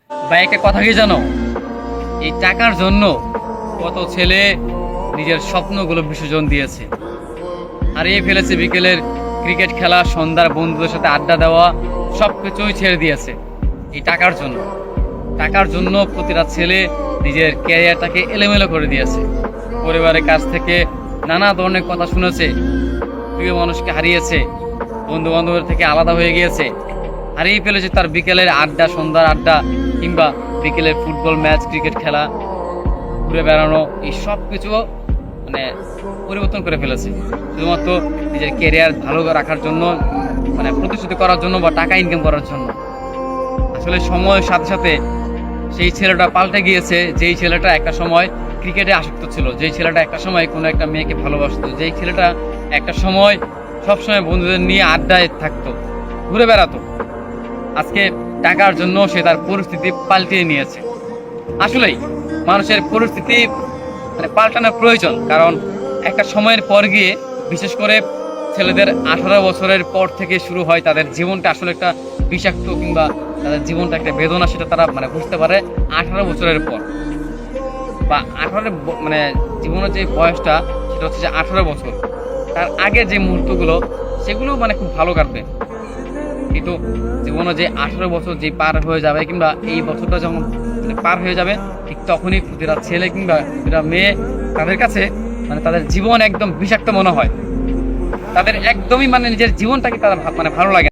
ভাই একটা কথা কি জানো, এই টাকার জন্য কত ছেলে নিজের স্বপ্নগুলো বিসর্জন দিয়েছে, হারিয়ে ফেলেছে বিকেলের ক্রিকেট খেলা, সন্ধ্যার বন্ধুদের সাথে আড্ডা দেওয়া, সবকিছুই ছেড়ে দিয়েছে এই টাকার জন্য। টাকার জন্য প্রতিটা ছেলে নিজের ক্যারিয়ারটাকে এলোমেলো করে দিয়েছে। পরিবারের কাছ থেকে নানা ধরনের কথা শুনেছে, প্রিয় মানুষকে হারিয়েছে, বন্ধু বান্ধবের থেকে আলাদা হয়ে গিয়েছে, হারিয়ে ফেলেছে তার বিকেলের আড্ডা, সন্ধ্যার আড্ডা, কিংবা বিকেলের ফুটবল ম্যাচ, ক্রিকেট খেলা, ঘুরে বেড়ানো, এই সব কিছু মানে পরিবর্তন করে ফেলেছে শুধুমাত্র নিজের ক্যারিয়ার ভালো রাখার জন্য, মানে প্রতিশ্রুতি করার জন্য বা টাকা ইনকাম করার জন্য। আসলে সময়ের সাথে সাথে সেই ছেলেটা পাল্টে গিয়েছে। যেই ছেলেটা একটা সময় ক্রিকেটে আসক্ত ছিল, যেই ছেলেটা একটা সময় কোনো একটা মেয়েকে ভালোবাসতো, যেই ছেলেটা একটা সময় সবসময় বন্ধুদের নিয়ে আড্ডায় থাকতো, ঘুরে বেড়াতো, আজকে টাকার জন্য সে তার পরিস্থিতি পাল্টিয়ে নিয়েছে। আসলেই মানুষের পরিস্থিতি মানে পাল্টানোর প্রয়োজন, কারণ একটা সময়ের পর গিয়ে, বিশেষ করে ছেলেদের 18 বছরের পর থেকে শুরু হয় তাদের জীবনটা আসলে একটা বিষাক্ত, কিংবা তাদের জীবনটা একটা বেদনা, সেটা তারা মানে বুঝতে পারে 18 বছরের পর। বা 18 মানে জীবনের যে বয়সটা, সেটা হচ্ছে যে 18 বছর। তার আগে যে মুহূর্তগুলো, সেগুলো মানে খুব ভালো কাটবে, কিন্তু জীবনে যে 18 বছর যে পার হয়ে যাবে, কিংবা এই বছরটা যখন মানে পার হয়ে যাবে, ঠিক তখনই প্রতিটা ছেলে কিংবা প্রতিটা মেয়ে, তাদের কাছে মানে তাদের জীবন একদম বিষাক্ত মনে হয়। তাদের একদমই মানে নিজের জীবনটাকে তারা মানে ভালো লাগে না।